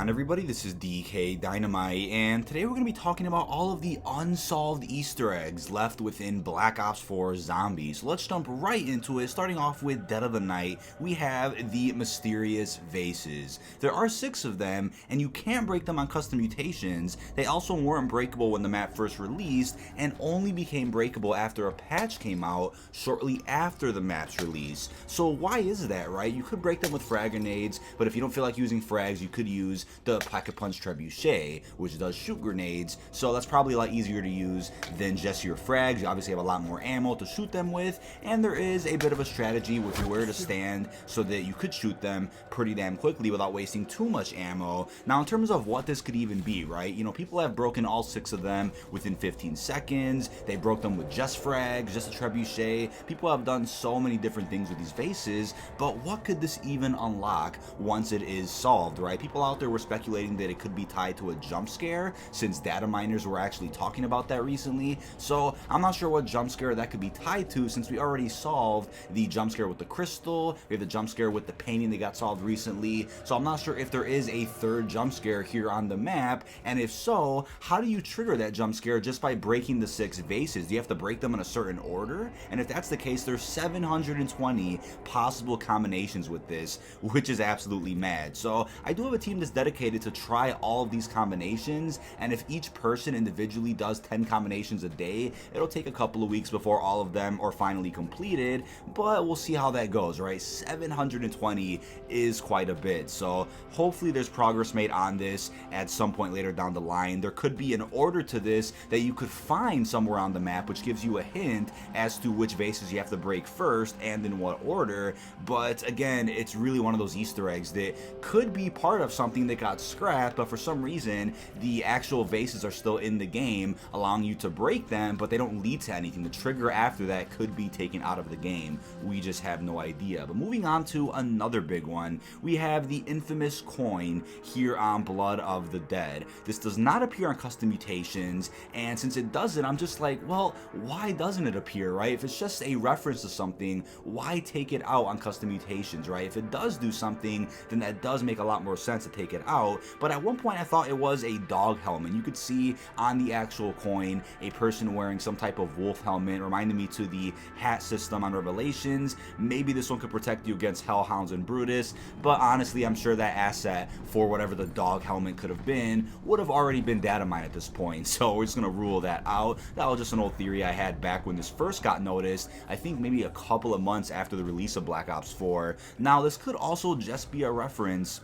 on, everybody? This is dkdynamite, and today we're going to be talking about all of the unsolved Easter eggs left within Black Ops 4 Zombies. So let's jump right into it. Starting off with Dead of the Night, we have the Mysterious Vases. There are 6 of them, and you can't break them on custom mutations. They also weren't breakable when the map first released, and only became breakable after a patch came out shortly after the map's release. So why is that, right? You could break them with frag grenades, but if you don't feel like using frags, you could use the Pocket Punch Trebuchet, which does shoot grenades, so that's probably a lot easier to use than just your frags. You obviously have a lot more ammo to shoot them with, and there is a bit of a strategy with where to stand so that you could shoot them pretty damn quickly without wasting too much ammo. Now, in terms of what this could even be, right, you know, people have broken all 6 of them within 15 seconds. They broke them with just frags, just a trebuchet. People have done so many different things with these vases, but what could this even unlock once it is solved, right? People out there were speculating that it could be tied to a jump scare, since data miners were actually talking about that recently. So I'm not sure what jump scare that could be tied to, since we already solved the jump scare with the crystal. We have the jump scare with the painting that got solved recently. So I'm not sure if there is a third jump scare here on the map, and if so, how do you trigger that jump scare just by breaking the 6 vases? Do you have to break them in a certain order? And if that's the case, there's 720 possible combinations with this, which is absolutely mad. So I do have a team that's dedicated to try all of these combinations, and if each person individually does 10 combinations a day, it'll take a couple of weeks before all of them are finally completed, but we'll see how that goes, right? 720 is quite a bit, so hopefully there's progress made on this at some point later down the line. There could be an order to this that you could find somewhere on the map, which gives you a hint as to which vases you have to break first and in what order, but again, it's really one of those Easter eggs that could be part of something that got scrapped, but for some reason the actual vases are still in the game, allowing you to break them, but they don't lead to anything. The trigger after that could be taken out of the game. We just have no idea. But moving on to another big one, we have the infamous coin here on Blood of the Dead. This does not appear on custom mutations, and since it doesn't, I'm just like, well, why doesn't it appear, right? If it's just a reference to something, why take it out on custom mutations, right? If it does do something, then that does make a lot more sense to take it out. But at one point I thought it was a dog helmet. You could see on the actual coin a person wearing some type of wolf helmet, reminding me to the hat system on Revelations. Maybe this one could protect you against Hellhounds and Brutus, but honestly I'm sure that asset for whatever the dog helmet could have been would have already been data mined at this point, so we're just gonna rule that out. That was just an old theory I had back when this first got noticed, I think maybe a couple of months after the release of Black Ops 4. Now this could also just be a reference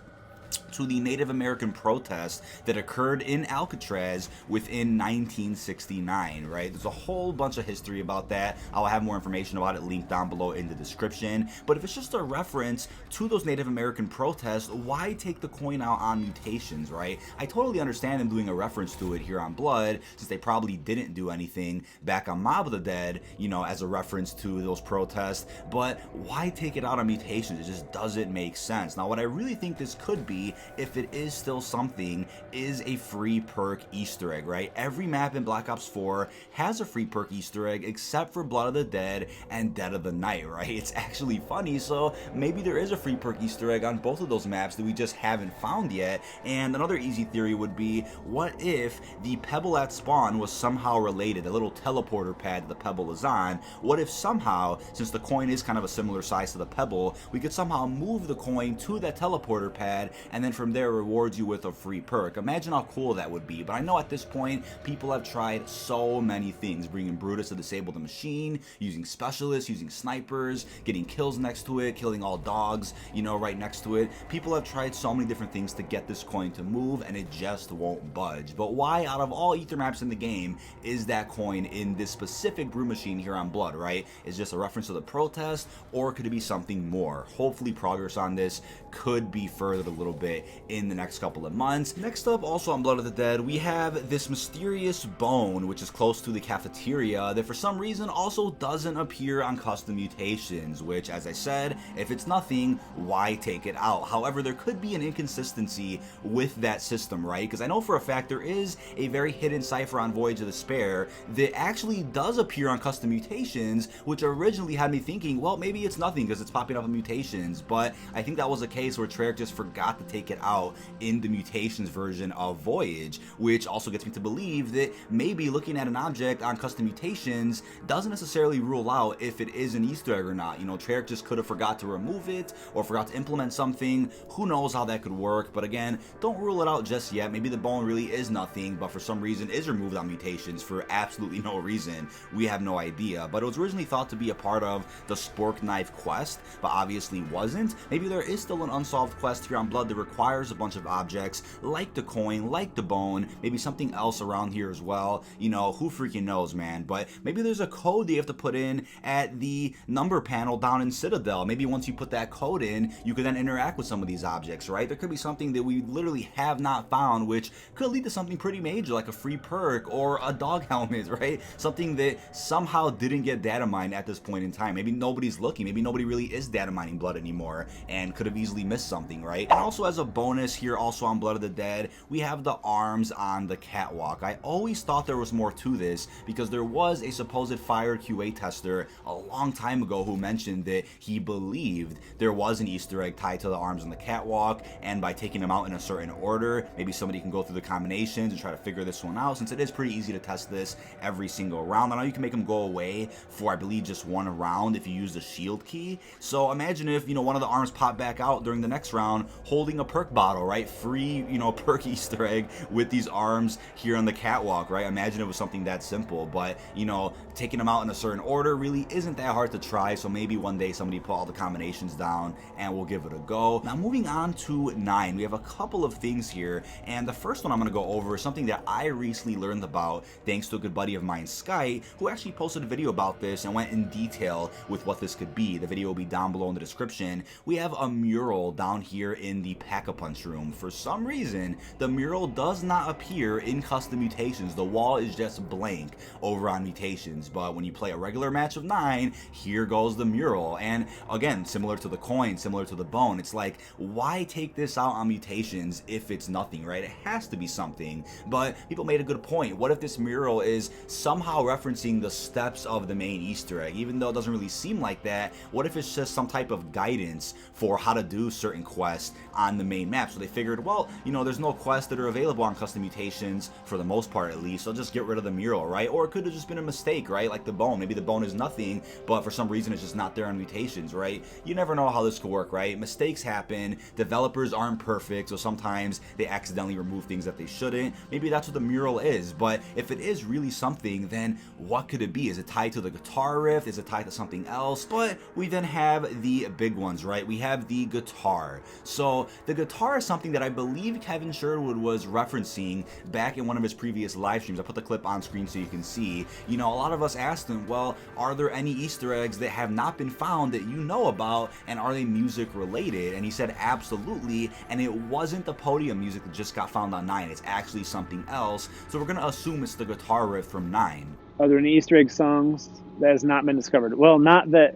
to the Native American protest that occurred in Alcatraz within 1969, right? There's a whole bunch of history about that. I'll have more information about it linked down below in the description, but if it's just a reference to those Native American protests, why take the coin out on mutations, right? I totally understand them doing a reference to it here on Blood, since they probably didn't do anything back on Mob of the Dead, you know, as a reference to those protests, but why take it out on mutations? It just doesn't make sense. Now, what I really think this could be, if it is still something, is a free perk Easter egg, right? Every map in Black Ops 4 has a free perk Easter egg except for Blood of the Dead and Dead of the Night, right? It's actually funny, so maybe there is a free perk Easter egg on both of those maps that we just haven't found yet. And another easy theory would be, what if the pebble at spawn was somehow related, a little teleporter pad that the pebble is on? What if somehow, since the coin is kind of a similar size to the pebble, we could somehow move the coin to that teleporter pad, and then from there rewards you with a free perk? Imagine how cool that would be. But I know at this point people have tried so many things, bringing Brutus to disable the machine, using specialists, using snipers, getting kills next to it, killing all dogs, you know, right next to it. People have tried so many different things to get this coin to move, and it just won't budge. But why, out of all ether maps in the game, is that coin in this specific brew machine here on Blood, right? Is just a reference to the protest, or could it be something more? Hopefully progress on this could be furthered a little bit in the next couple of months. Next up, also on Blood of the Dead, we have this mysterious bone, which is close to the cafeteria, that for some reason also doesn't appear on custom mutations, which, as I said, if it's nothing, why take it out? However, there could be an inconsistency with that system, right? Because I know for a fact there is a very hidden cipher on Voyage of Despair that actually does appear on custom mutations, which originally had me thinking, well, maybe it's nothing because it's popping up in mutations, but I think that was a case where Treyarch just forgot to take it out in the mutations version of Voyage, which also gets me to believe that maybe looking at an object on custom mutations doesn't necessarily rule out if it is an Easter egg or not. You know, Treyarch just could have forgot to remove it or forgot to implement something. Who knows how that could work, but again, don't rule it out just yet. Maybe the bone really is nothing, but for some reason is removed on mutations for absolutely no reason. We have no idea, but it was originally thought to be a part of the Spork Knife quest, but obviously wasn't. Maybe there is still an unsolved quest here on Blood that requires a bunch of objects like the coin, like the bone, maybe something else around here as well. You know, who freaking knows, man? But maybe there's a code that you have to put in at the number panel down in Citadel. Maybe once you put that code in, you can then interact with some of these objects, right? There could be something that we literally have not found, which could lead to something pretty major, like a free perk or a dog helmet, right? Something that somehow didn't get data mined at this point in time. Maybe nobody's looking. Maybe nobody really is data mining Blood anymore and could have easily missed something, right? And also as a bonus here, also on Blood of the Dead, we have the arms on the catwalk. I always thought there was more to this because there was a supposed fired QA tester a long time ago who mentioned that he believed there was an Easter egg tied to the arms on the catwalk, and by taking them out in a certain order, maybe somebody can go through the combinations and try to figure this one out, since it is pretty easy to test this every single round. I know you can make them go away for, I believe, just one round if you use the shield key. So imagine if, you know, one of the arms popped back out during the next round holding a perk bottle, right? Free, you know, perk Easter egg with these arms here on the catwalk, right? Imagine it was something that simple, but, you know, taking them out in a certain order really isn't that hard to try, so maybe one day somebody put all the combinations down and we'll give it a go. Now moving on to 9, we have a couple of things here, and the first one I'm going to go over is something that I recently learned about thanks to a good buddy of mine, Sky, who actually posted a video about this and went in detail with what this could be. The video will be down below in the description. We have a mural down here in the Pack-a-Punch room. For some reason, the mural does not appear in custom mutations. The wall is just blank over on mutations, but when you play a regular match of 9, here goes the mural. And again, similar to the coin, similar to the bone, it's like, why take this out on mutations if it's nothing, right? It has to be something. But people made a good point. What if this mural is somehow referencing the steps of the main Easter egg? Even though it doesn't really seem like that, what if it's just some type of guidance for how to do certain quests on the main map? So they figured, well, you know, there's no quests that are available on custom mutations for the most part, at least, so just get rid of the mural, right? Or it could have just been a mistake, right? Like the bone. Maybe the bone is nothing, but for some reason it's just not there on mutations, right? You never know how this could work, right? Mistakes happen. Developers aren't perfect, so sometimes they accidentally remove things that they shouldn't. Maybe that's what the mural is, but if it is really something, then what could it be? Is it tied to the guitar riff? Is it tied to something else? But we then have the big ones, right? We have the guitar. So the guitar is something that I believe Kevin Sherwood was referencing back in one of his previous live streams. I put the clip on screen so you can see. You know, a lot of us asked him, well, are there any Easter eggs that have not been found that you know about, and are they music related? And he said absolutely, and it wasn't the podium music that just got found on 9. It's actually something else, so we're gonna assume it's the guitar riff from 9. Are there any Easter egg songs that has not been discovered? Well, not that,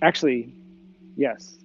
actually, yes,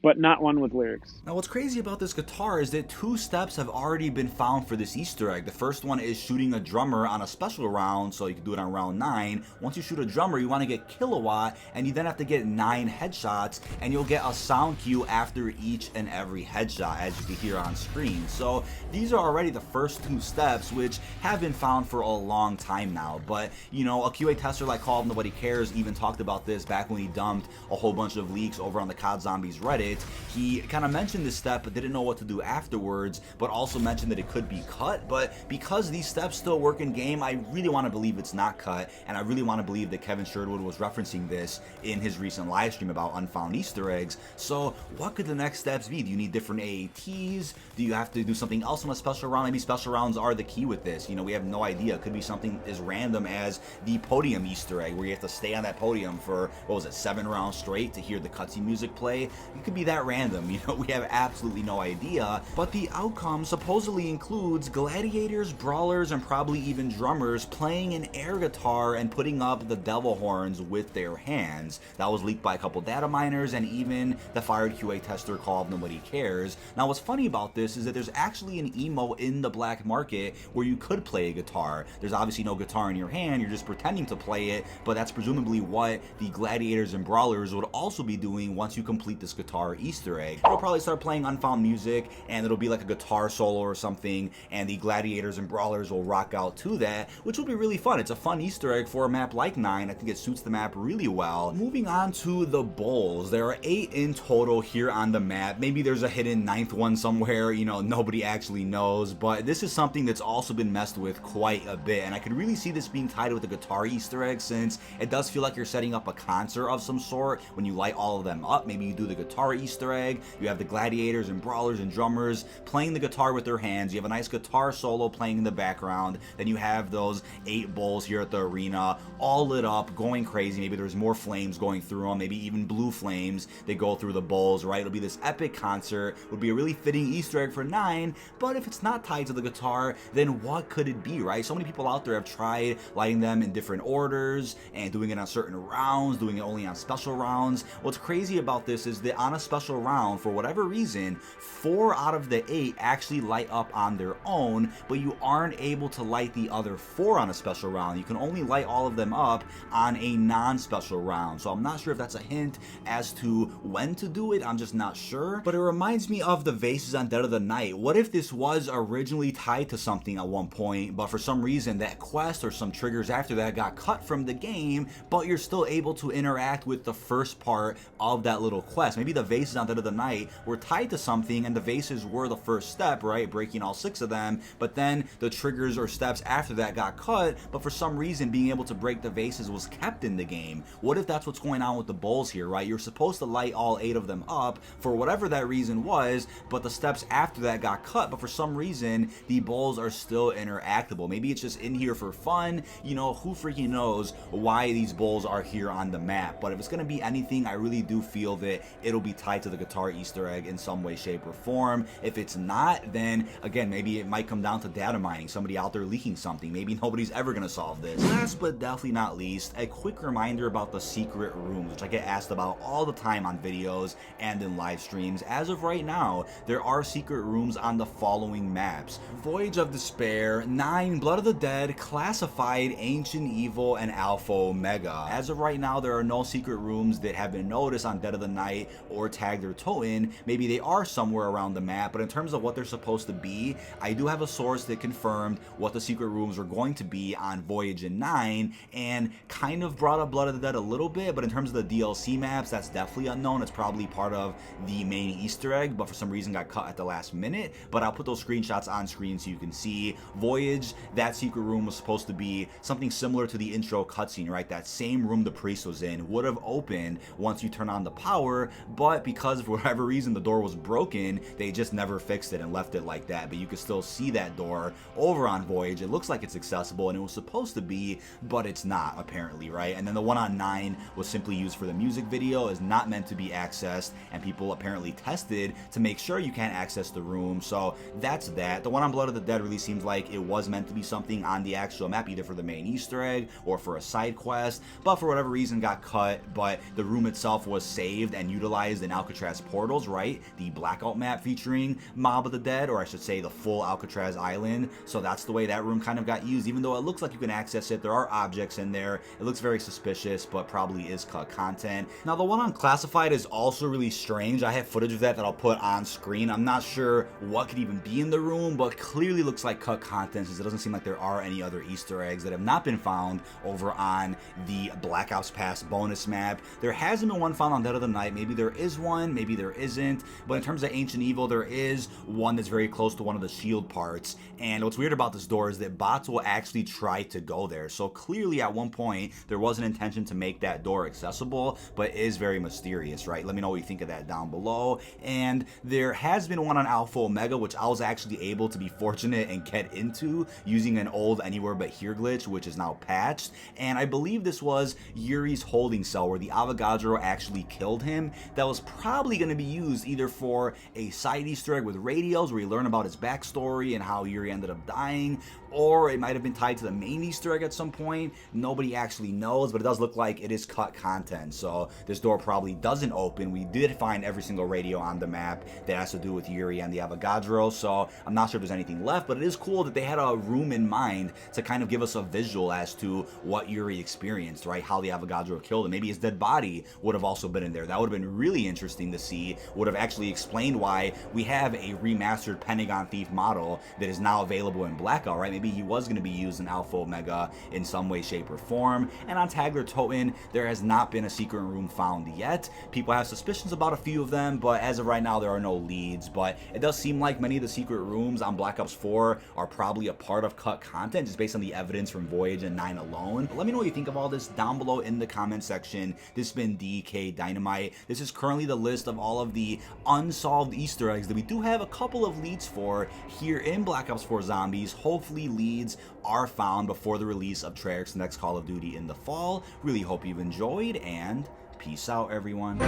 but not one with lyrics. Now what's crazy about this guitar is that 2 steps have already been found for this Easter egg. The first one is shooting a drummer on a special round, so you can do it on round 9. Once you shoot a drummer, you want to get kilowatt, and you then have to get 9 headshots, and you'll get a sound cue after each and every headshot, as you can hear on screen. So these are already the first 2 steps, which have been found for a long time now. But, you know, a QA tester like Call of Nobody Cares even talked about this back when he dumped a whole bunch of leaks over on the COD Zombies Reddit. He kind of mentioned this step but didn't know what to do afterwards, but also mentioned that it could be cut. But because these steps still work in game, I really want to believe it's not cut, and I really want to believe that Kevin Sherwood was referencing this in his recent live stream about unfound Easter eggs. So what could the next steps be? Do you need different AATs? Do you have to do something else on a special round? Maybe special rounds are the key with this. You know, we have no idea. It could be something as random as the podium Easter egg, where you have to stay on that podium for, what was it, 7 rounds straight to hear the cutscene music play. It could be that random. You know, we have absolutely no idea, but the outcome supposedly includes gladiators, brawlers, and probably even drummers playing an air guitar and putting up the devil horns with their hands. That was leaked by a couple data miners and even the fired QA tester Call of Nobody Cares. Now what's funny about this is that there's actually an emo in the black market where you could play a guitar. There's obviously no guitar in your hand, you're just pretending to play it, but that's presumably what the gladiators and brawlers would also be doing once you complete this guitar guitar Easter egg. It'll probably start playing unfound music, and it'll be like a guitar solo or something, and the gladiators and brawlers will rock out to that, which will be really fun. It's a fun Easter egg for a map like 9. I think it suits the map really well. Moving on to the bowls. There are 8 in total here on the map. Maybe there's a hidden 9th one somewhere, you know, nobody actually knows, but this is something that's also been messed with quite a bit, and I could really see this being tied with the guitar Easter egg, since it does feel like you're setting up a concert of some sort when you light all of them up. Maybe you do the guitar Easter egg, you have the gladiators and brawlers and drummers playing the guitar with their hands, you have a nice guitar solo playing in the background, then you have those 8 bowls here at the arena all lit up, going crazy. Maybe there's more flames going through them, maybe even blue flames that go through the bowls, right? It'll be this epic concert, would be a really fitting Easter egg for 9, but if it's not tied to the guitar, then what could it be, right? So many people out there have tried lighting them in different orders and doing it on certain rounds, doing it only on special rounds. What's crazy about this is that on a special round, for whatever reason, 4 out of the 8 actually light up on their own, but you aren't able to light the other 4 on a special round. You can only light all of them up on a non-special round. So I'm not sure if that's a hint as to when to do it. I'm just not sure. But it reminds me of the Vases on Dead of the Night. What if this was originally tied to something at one point, but for some reason that quest or some triggers after that got cut from the game, but you're still able to interact with the first part of that little quest? Maybe the Vases on Dead of the Night were tied to something, and the Vases were the first step, right? Breaking all 6 of them, but then the triggers or steps after that got cut, but for some reason being able to break the Vases was kept in the game. What if that's what's going on with the bowls here, right? You're supposed to light all 8 of them up for whatever that reason was, but the steps after that got cut, but for some reason the bowls are still interactable. Maybe it's just in here for fun, you know, who freaking knows why these bowls are here on the map. But if it's going to be anything, I really do feel that it'll be tied to the guitar Easter egg in some way, shape, or form. If it's not, then again, maybe it might come down to data mining, somebody out there leaking something. Maybe nobody's ever going to solve this. Last but definitely not least, a quick reminder about the secret rooms, which I get asked about all the time on videos and in live streams. As of right now, there are secret rooms on the following maps: Voyage of Despair, 9, Blood of the Dead, Classified, Ancient Evil, and Alpha Omega. As of right now, there are no secret rooms that have been noticed on Dead of the Night or tagged or toten. Maybe they are somewhere around the map, but in terms of what they're supposed to be, I do have a source that confirmed what the secret rooms are going to be on Voyage and 9, and kind of brought up Blood of the Dead a little bit, but in terms of the DLC maps, that's definitely unknown. It's probably part of the main Easter egg, but for some reason got cut at the last minute. But I'll put those screenshots on screen so you can see. Voyage, that secret room was supposed to be something similar to the intro cutscene, right? That same room the priest was in would have opened once you turn on the power, but because for whatever reason the door was broken, they just never fixed it and left it like that. But you can still see that door over on Voyage. It looks like it's accessible, and it was supposed to be, but it's not, apparently, right? And then the one on 9 was simply used for the music video, is not meant to be accessed, and people apparently tested to make sure you can't access the room. So that's that. The one on Blood of the Dead really seems like it was meant to be something on the actual map, either for the main Easter egg or for a side quest, but for whatever reason got cut. But the room itself was saved and utilized in Alcatraz Portals, right? The Blackout map featuring Mob of the Dead, or I should say the full Alcatraz island. So that's the way that room kind of got used. Even though it looks like you can access it, there are objects in there. It looks very suspicious, but probably is cut content. Now the one on Classified is also really strange. I have footage of that I'll put on screen. I'm not sure what could even be in the room, but clearly looks like cut content, since it doesn't seem like there are any other Easter eggs that have not been found over on the Black Ops Pass bonus map. There hasn't been one found on Dead of the Night. Maybe there is one, maybe there isn't. But in terms of Ancient Evil, there is one that's very close to one of the shield parts. And what's weird about this door is that bots will actually try to go there. So clearly at one point there was an intention to make that door accessible, but it is very mysterious, right? Let me know what you think of that down below. And there has been one on Alpha Omega, which I was actually able to be fortunate and get into using an old Anywhere But Here glitch, which is now patched. And I believe this was Yuri's holding cell, where the Avogadro actually killed him. That was probably going to be used either for a side Easter egg with radios, where you learn about his backstory and how Yuri ended up dying, or it might have been tied to the main Easter egg at some point. Nobody actually knows, but it does look like it is cut content, so this door probably doesn't open. We did find every single radio on the map that has to do with Yuri and the Avogadro, so I'm not sure if there's anything left, but it is cool that they had a room in mind to kind of give us a visual as to what Yuri experienced, right? How the Avogadro killed him. Maybe his dead body would have also been in there. That would have been really interesting interesting to see. Would have actually explained why we have a remastered Pentagon Thief model that is now available in Blackout, right? Maybe he was going to be used in Alpha Omega in some way, shape, or form. And on Tagler Toten, there has not been a secret room found yet. People have suspicions about a few of them, but as of right now, there are no leads. But it does seem like many of the secret rooms on Black Ops 4 are probably a part of cut content, just based on the evidence from Voyage and 9 alone. But let me know what you think of all this down below in the comment section. This has been dkdynamite. This is currently the list of all of the unsolved Easter eggs that we do have a couple of leads for here in Black Ops 4 Zombies. Hopefully leads are found before the release of Treyarch's next Call of Duty in the fall. Really hope you've enjoyed, and peace out, everyone.